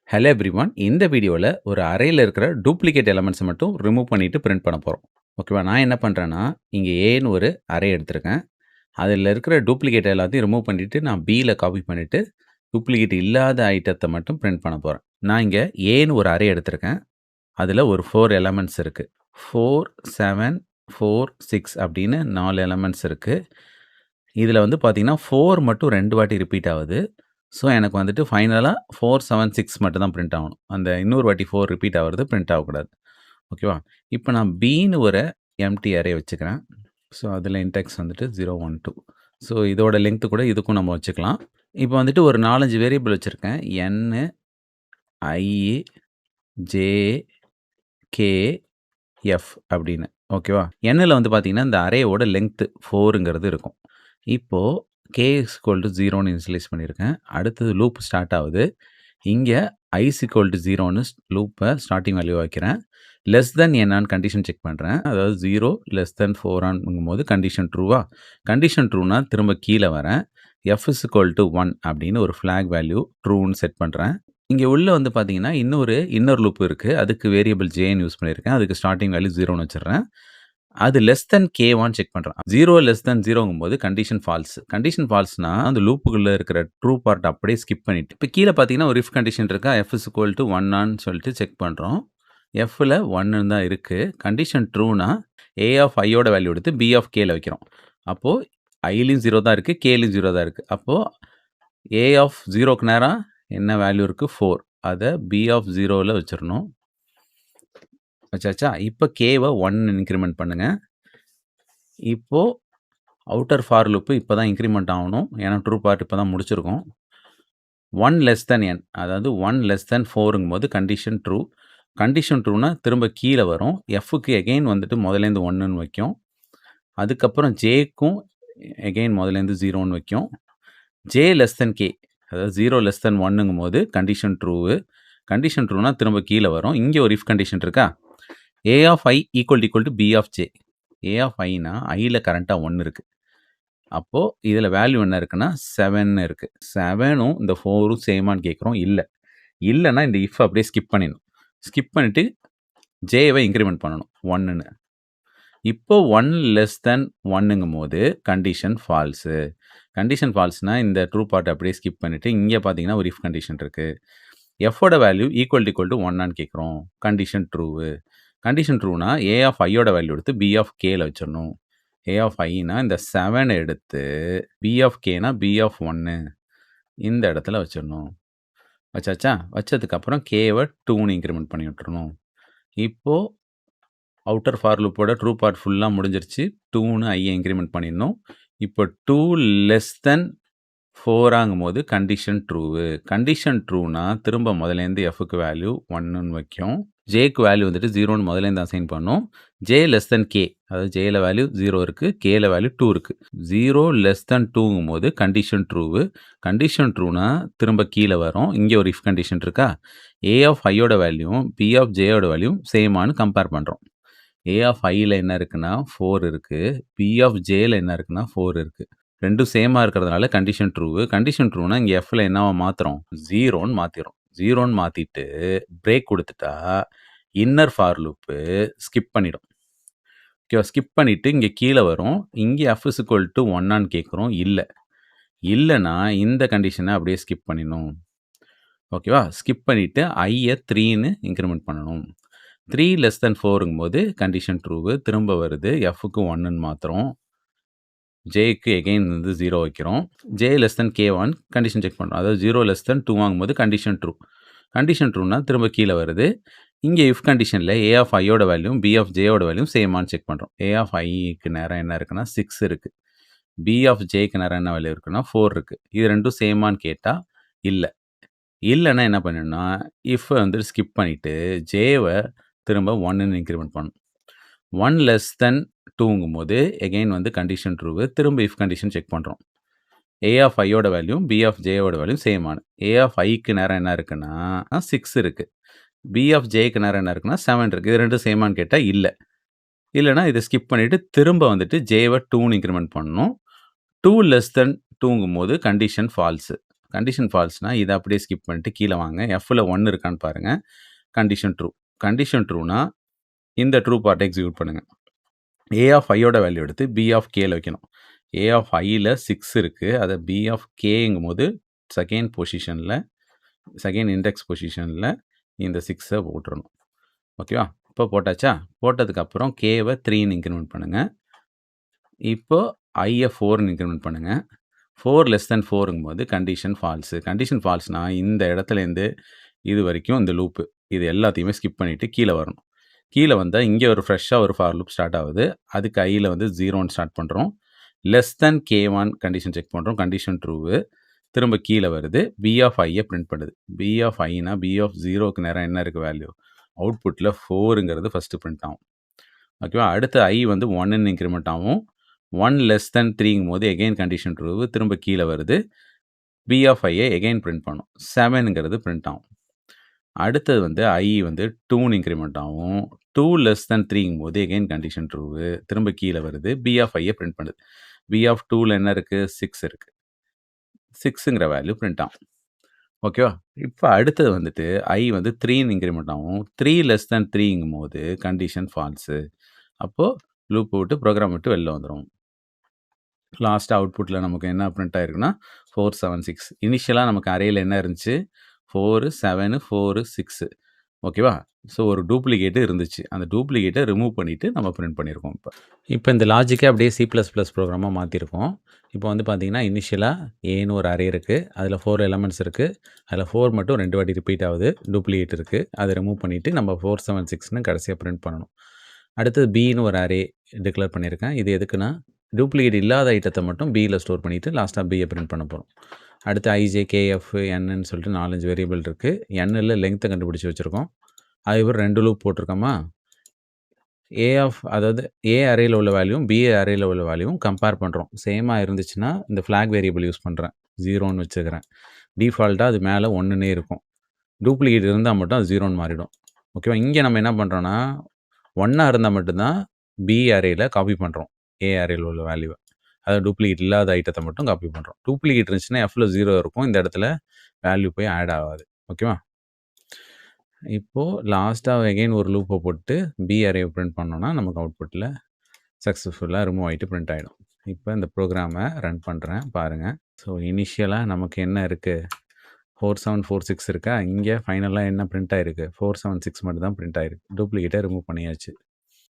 Hello everyone. இந்த வீடியோல ஒரு அரேல இருக்கிற டூப்ளிகேட் எலிமெண்ட்ஸ மட்டும் ரிமூவ் பண்ணிட்டு பிரிண்ட் பண்ண போறோம். ஓகேவா? நான் என்ன பண்றேன்னா, இங்க ஏன்னு ஒரு அரே எடுத்திருக்கேன். அதில இருக்கிற டூப்ளிகேட் எல்லாத்தையும் ரிமூவ் பண்ணிட்டு, நான் பில காப்பி பண்ணிட்டு, டூப்ளிகேட் இல்லாத ஐட்டத்த மட்டும் பிரிண்ட் பண்ண போறேன். நான் இங்க ஏன்னு ஒரு அரே எடுத்திருக்கேன். அதில ஒரு 4 எலிமெண்ட்ஸ் இருக்கு. 4, 7, 4, 6 அப்படின்னு 4 எலிமெண்ட்ஸ் இருக்கு. இதில வந்து பார்த்தீங்கன்னா, 4 மட்டும் 2 வாட்டி ரிப்பீட் ஆகுது. ஸோ, எனக்கு வந்துட்டு ஃபைனலா 4, 7, 6 மட்டும் தான் பிரிண்ட் ஆகணும். அந்த இன்னொரு வாட்டி 4 ரிப்பீட் ஆகுறது பிரிண்ட் ஆகக்கூடாது. ஓகேவா? இப்ப நான் பின்னு ஒரு எம்ப்டி அரே வச்சுக்கிறேன். ஸோ, அதில இன்டெக்ஸ் வந்துட்டு 0, 1, 2. ஸோ, இதோட லெங்த் கூட இதுக்கும் நம்ம வச்சுக்கலாம். இப்ப வந்துட்டு ஒரு 4, 5 வேரியபிள் வச்சிருக்கேன். என்னு, ஐ, ஜே, கே, எஃப் அப்படின்னு. ஓகேவா? எண்ணுல வந்து பார்த்தீங்கன்னா, இந்த அரேவோட லெங்த் 4ங்கிறது இருக்கும். இப்போ கே இஸ் ஈக்குவல் டூ 0ன்னு இனிஷியலைஸ் பண்ணியிருக்கேன். அடுத்தது லூப் ஸ்டார்ட் ஆகுது. இங்க ஐ இஸ் ஈக்குவல் டூ 0ன்னு லூப்ப ஸ்டார்ட்டிங் வேல்யூவா வைக்கிறேன். லெஸ் தென் என்னான்னு கண்டிஷன் செக் பண்றேன். அதாவது 0 லெஸ் தென் 4ஆங்கும்போது கண்டிஷன் ட்ரூவா? கண்டிஷன் ட்ரூனா திரும்ப கீழ வரேன். எஃப் இஸ் ஈக்குவல் டூ 1 அப்படின்னு ஒரு ஃபிளாக் வேல்யூ ட்ரூன்னு செட் பண்றேன். இங்க உள்ள வந்து பார்த்தீங்கன்னா, இன்னொரு லூப் இருக்கு. அதுக்கு வேரியபிள் ஜேன்னு யூஸ் பண்ணியிருக்கேன். அதுக்கு ஸ்டார்ட்டிங் வேல்யூ 0ன்னு வச்சுடுறேன். அது லெஸ் தென் கேவான்னு செக் பண்றேன். 0 லெஸ் தென் 0ங்கும்போது கண்டிஷன் ஃபால்ஸ். கண்டிஷன் ஃபால்ஸ்னா, அந்த லூப்புக்குள்ள இருக்கிற ட்ரூ பார்ட் அப்படியே ஸ்கிப் பண்ணிட்டு, இப்ப கீழ பார்த்தீங்கன்னா, ஒரு இஃப் கண்டிஷன் இருக்கா? எஃப் இஸ் ஈக்குவல் டூ 1ஆன்னு சொல்லிட்டு செக் பண்றோம். எஃப்ல 1ன்னு தான் இருக்கு. கண்டிஷன் ட்ரூனா, ஏ ஆஃப் ஐயோட வேல்யூ எடுத்து பி ஆஃப் கேல வைக்கிறோம். அப்போ ஐலயும் 0 தான் இருக்கு. கேலயும் 0 தான் இருக்கு. அப்போ ஏ ஆஃப் 0க்கு நேரா என்ன வேல்யூ இருக்கு? 4. அத பி ஆஃப் 0ல வச்சிரணும். வச்சாச்சா? இப்ப கேவ 1ன்னு இன்கிரிமெண்ட் பண்ணுங்க. இப்போ அவுட்டர் ஃபார் லூப் இப்ப தான் இன்கிரிமெண்ட் ஆகணும். ஏன்னா ட்ரூ பார்ட் இப்ப தான் முடிச்சிருக்கோம். 1 லெஸ் தென் n அதாவது 1 லெஸ் தென் 4ங்கும்போது கண்டிஷன் ட்ரூ. கண்டிஷன் ட்ரூனா திரும்ப கீழ வரும். எஃப்க்கு எகைன் வந்துட்டு முதலேருந்து 1ன்னு வைக்கும். அதுக்கப்புறம் ஜேக்கும் எகைன் முதலேருந்து 0ன்னு வைக்கும். ஜே லெஸ் தென் கே அதாவது 0 லெஸ் தென் 1ங்கும்போது கண்டிஷன் ட்ரூவு. கண்டிஷன் ட்ரூனா திரும்ப கீழ வரும். இங்க ஒரு இஃப் கண்டிஷன் இருக்கா? A of I equal to B of J. A of ஐனா ஐல கரண்ட்டா 1 இருக்கு. அப்போ இதில வேல்யூ என்ன இருக்குன்னா, 7ன்னு இருக்கு. 7ம் இந்த 4ம் சேமான்னு கேட்குறோம். இல்ல. இல்லன்னா இந்த இஃப் அப்படியே ஸ்கிப் பண்ணிடணும். ஸ்கிப் பண்ணிட்டு ஜேவ இன்கிரிமெண்ட் பண்ணணும் 1ன்னு. இப்போ 1 லெஸ் தென் 1ங்கும்போது கண்டிஷன் ஃபால்ஸு. கண்டிஷன் ஃபால்ஸ்னா இந்த ட்ரூ பார்ட் அப்படியே ஸ்கிப் பண்ணிட்டு, இங்க பார்த்தீங்கன்னா ஒரு இஃப் கண்டிஷன் இருக்கு. எஃப்போட வேல்யூ ஈக்குவல் டு 1ஆன்னு கேட்குறோம். Condition true. கண்டிஷன் ட்ரூனா ஏ ஆஃப் ஐயோட வேல்யூ எடுத்து பி ஆஃப் கேல வச்சிரணும். ஏ ஆஃப் ஐனா இந்த 7 எடுத்து பி ஆஃப் கேனா பி ஆஃப் 1 இந்த இடத்துல வச்சிரணும். வச்சாச்சா? வச்சதுக்கப்புறம் கேவ 2ன்னு இன்கிரிமெண்ட் பண்ணி விட்டுறணும். இப்போ அவுட்டர் ஃபார் லூப்போட ட்ரூ பார்ட் ஃபுல்லா முடிஞ்சிருச்சு. 2ன்னு ஐய இன்கிரிமெண்ட் பண்ணிடணும். இப்போ 2 லெஸ் தென் 4ஆங்கும்போது கண்டிஷன் ட்ரூவு. கண்டிஷன் ட்ரூனா திரும்ப முதலேருந்து எஃப்க்கு வேல்யூ 1ன்னு வைக்கும். ஜேக்கு வேல்யூ வந்துட்டு 0ன்னு முதலேருந்து அசைன் பண்ணும். ஜே லெஸ் தென் கே அதாவது ஜேல வேல்யூ 0 இருக்கு. கேல வேல்யூ 2 இருக்கு. 0 லெஸ் தென் 2ங்கும்போது கண்டிஷன் ட்ரூவு. கண்டிஷன் ட்ரூனா திரும்ப கீழ வரும். இங்க ஒரு இஃப் கண்டிஷன் இருக்கா? ஏ ஆஃப் ஐயோட வேல்யூவும் பி ஆஃப் ஜேயோட வேல்யூவும் சேமான்னு கம்பேர் பண்றோம். ஏ ஆஃப் ஐல என்ன இருக்குன்னா 4 இருக்கு. பி ஆஃப் ஜேல என்ன இருக்குன்னா 4 இருக்கு. 2ம் சேமா இருக்கிறதுனால கண்டிஷன் ட்ரூவு. கண்டிஷன் ட்ரூனா இங்க எஃப்ல என்னவா மாத்துறோம்? 0ன்னு மாத்திர்றோம். 0ன்னு மாத்திட்டு பிரேக் குடுத்துட்டா, இன்னர் ஃபார் லூப்பு ஸ்கிப் பண்ணிடும். ஓகேவா? ஸ்கிப் பண்ணிட்டு இங்க கீழ வரும். இங்க எஃப் இஸ் ஈக்குவல் டூ 1ஆன்னு கேட்குறோம். இல்ல. இல்லன்னா இந்த கண்டிஷன அப்படியே ஸ்கிப் பண்ணிடணும். ஓகேவா? ஸ்கிப் பண்ணிட்டு ஐய 3ன்னு இன்கிரிமெண்ட் பண்ணணும். 3 லெஸ் தென் 4ங்கும்போது கண்டிஷன் ட்ரூவு. திரும்ப வருது. எஃப்க்கு 1ன்னு மாத்துறோம். ஜேக்கு எகைன் வந்து 0 வைக்கிறோம். ஜே லெஸ் தென் கே1 கண்டிஷன் செக் பண்றோம். அதாவது 0 லெஸ் தென் 2 வாங்கும்போது கண்டிஷன் ட்ரூ. கண்டிஷன் ட்ரூனா திரும்ப கீழ வருது. இங்க இஃப் கண்டிஷன்ல ஏ ஆஃப் ஐயோட வேல்யூவும் பி ஆஃப் ஜேயோட வேல்யூவும் சேமான்னு செக் பண்றோம். ஏ ஆஃப் ஐக்கு நேரா என்ன இருக்குன்னா 6 இருக்கு. பி ஆஃப் ஜேக்கு நேரா என்ன வேல்யூ இருக்குன்னா 4 இருக்கு. இது 2ம் சேமான்னு கேட்டா இல்ல. இல்லன்னா என்ன பண்ணணும்னா, இஃப் வந்து ஸ்கிப் பண்ணிட்டு ஜேவ திரும்ப 1ன்னு இன்கிரிமெண்ட் பண்ணணும். 1 லெஸ் தென் 2ங்கும்போது எகைன் வந்து கண்டிஷன் ட்ரூவு. திரும்ப இஃப் கண்டிஷன் செக் பண்றோம். ஏ ஆஃப் ஐயோட வேல்யூ பி ஆஃப் ஜேயோட வேல்யூ சேமான. ஏ ஆஃப் ஐக்கு நேரா என்ன இருக்குன்னா 6 இருக்கு. பி ஆஃப் ஜேக்கு நேரா என்ன இருக்குன்னா 7 இருக்கு. இது 2ம் சேமான்னு கேட்டா இல்ல. இல்லன்னா இத ஸ்கிப் பண்ணிட்டு திரும்ப வந்துட்டு ஜேவ 2ன்னு இன்கிரிமெண்ட் பண்ணணும். 2 லெஸ் தென் 2ங்கும்போது கண்டிஷன் ஃபால்ஸு. கண்டிஷன் ஃபால்ஸ்னா இத அப்படியே ஸ்கிப் பண்ணிட்டு கீழ வாங்க. Fல 1 இருக்கான்னு பாருங்க. Condition true. கண்டிஷன் ட்ரூனா இந்த ட்ரூ பார்ட்ட எக்ஸிக்யூட் பண்ணுங்க. A ஆஃப் iயோட வேல்யூ எடுத்து B ஆஃப் kல வைக்கணும். A ஆஃப் iல 6 இருக்கு. அத B ஆஃப் kங்கும்போது செகண்ட் பொசிஷன்ல செகண்ட் இண்டெக்ஸ் பொசிஷன்ல இந்த 6 போட்டுறணும். ஓகேவா? இப்போ போட்டாச்சா? போட்டதுக்கப்புறம் kவ 3ன்னு இன்கிரிமெண்ட் பண்ணுங்க. இப்போ ஐய 4ன்னு இன்கிரிமெண்ட் பண்ணுங்க. 4 லெஸ் தென் 4ங்கும்போது கண்டிஷன் ஃபால்ஸு. கண்டிஷன் ஃபால்ஸ்னா இந்த இடத்துலேருந்து இது வரைக்கும் இந்த லூப்பு. இது எல்லாத்தையுமே ஸ்கிப் பண்ணிட்டு கீழ வரணும். கீழ வந்தா இங்க ஒரு ஃப்ரெஷ்ஷா ஒரு ஃபார் லூப் ஸ்டார்ட் ஆகுது. அதுக்கு ஐல வந்து 0ன்னு ஸ்டார்ட் பண்றோம். Less than k1 condition check பண்றோம். Condition true. திரும்ப கீழ வருது. B ஆஃப் iய பிரிண்ட் பண்ணுது. B ஆஃப் iனா B ஆஃப் 0க்கு நேரா என்ன இருக்கு வேல்யூ? அவுட்புட்ல 4ங்கிறது ஃபர்ஸ்ட் பிரிண்ட் ஆகும். ஓகேவா? அடுத்து i வந்து 1ன்னு இன்கிரிமெண்ட் ஆகும். 1 லெஸ் தென் 3ங்கும்போது எகைன் கண்டிஷன் ட்ரூவு. திரும்ப கீழ வருது. B ஆஃப் iய எகைன் பிரிண்ட் பண்ணும். 7ங்கிறது பிரிண்ட் ஆகும். அடுத்தது வந்து i வந்து 2ன்னு இன்கிரிமெண்ட் ஆகும். 2 லெஸ் தென் 3ங்கும்போது எகைன் கண்டிஷன் ட்ரூவு. திரும்ப கீழ வருது. B ஆஃப் iய பிரிண்ட் பண்ணுது. B ஆஃப் 2ல என்ன இருக்கு? 6 இருக்கு. 6ங்கிற வேல்யூ பிரிண்ட் ஆகும். ஓகேவா? இப்ப அடுத்தது வந்துட்டு i வந்து 3ன்னு இன்கிரிமெண்ட் ஆகும். 3 லெஸ் தென் 3ங்கும்போது கண்டிஷன் ஃபால்ஸு. அப்போ லூப் விட்டு ப்ரோகிராம் விட்டு வெளில வந்துரும். லாஸ்ட்டா அவுட்புட்ல நமக்கு என்ன பிரிண்ட் ஆயிருக்குன்னா 4, 7, 6. இனிஷியலா நமக்கு அரேல என்ன இருந்துச்சு? 4, 7, 4, 6. ஓகேவா? ஸோ ஒரு டூப்ளிகேட் இருந்துச்சு. அந்த டூப்ளிகேட்ட ரிமூவ் பண்ணிட்டு நம்ம பிரிண்ட் பண்ணியிருக்கோம் இப்ப. இப்ப இந்த லாஜிக்க அப்படியே C++ ப்ரோகிராமா மாத்திருக்கோம். இப்போ வந்து பார்த்தீங்கன்னா, இனிஷியலா Aன்னு ஒரு அரே இருக்கு. அதுல 4 எலிமெண்ட்ஸ் இருக்கு. அதுல 4 மட்டும் 2 வாட்டி ரிப்பீட் ஆகுது. டூப்ளிகேட் இருக்கு. அத ரிமூவ் பண்ணிட்டு நம்ம 4, 7, 6ன்னு கடைசியா பிரிண்ட் பண்ணணும். அடுத்தது Bன்னு ஒரு அரே டிக்ளேர் பண்ணியிருக்கேன். இது எதுக்குன்னா, டூப்ளிகேட் இல்லாத ஐட்டத்த மட்டும் Bல ஸ்டோர் பண்ணிட்டு லாஸ்ட்டா Bய பிரிண்ட் பண்ண போறோம். அடுத்து IJ, KF, Nன்னு சொல்லிட்டு 4, 5 வேரியபிள் இருக்கு. Nல லெங்த்த கண்டுபிடிச்சு வச்சிருக்கோம். அதுக்கப்புறம் 2 லூப் போட்டிருக்கோமா? அதாவது A அரேல உள்ள வேல்யூவும், B அரேல உள்ள வேல்யூவும் கம்பேர் பண்றோம். சேமா இருந்துச்சுன்னா, இந்த ஃபிளாக் வேரியபிள் யூஸ் பண்றேன். 0ன்னு வச்சுக்கிறேன். டிஃபால்ட்டா அது மேல 1ன்னே இருக்கும். டூப்ளிகேட் இருந்தா மட்டும் அது 0ன்னு மாறிடும். ஓகேவா? இங்க நம்ம என்ன பண்றோம்னா, 1ஆ இருந்தா மட்டும் தான் B அரேல காப்பி பண்றோம். A அரேல உள்ள வேல்யூவ. அதாவது டூப்ளிகேட் இல்லாத ஐட்டத்த மட்டும் காப்பி பண்றோம். டூப்ளிகேட் இருந்துச்சுன்னா Fல 0 இருக்கும். இந்த இடத்துல வேல்யூ போய் ஆட் ஆகாது. ஓகேவா? இப்போ லாஸ்ட்டா அகைன் ஒரு லூப்ப போட்டு B அரேவ பிரிண்ட் பண்ணோம்னா, நமக்கு அவுட்புட்ல சக்சஸ்ஃபுல்லா ரிமூவ் ஆயிட்டு பிரிண்ட் ஆயிடும். இப்ப இந்த ப்ரோகிராம ரன் பண்றேன். பாருங்க. ஸோ இனிஷியலா நமக்கு என்ன இருக்கு? 4746 இருக்கா? இங்க ஃபைனலா என்ன பிரிண்ட் ஆயிருக்கு? 476 மட்டும் தான் பிரிண்ட் ஆயிருக்கு. டூப்ளிகேட்ட ரிமூவ் பண்ணியாச்சு.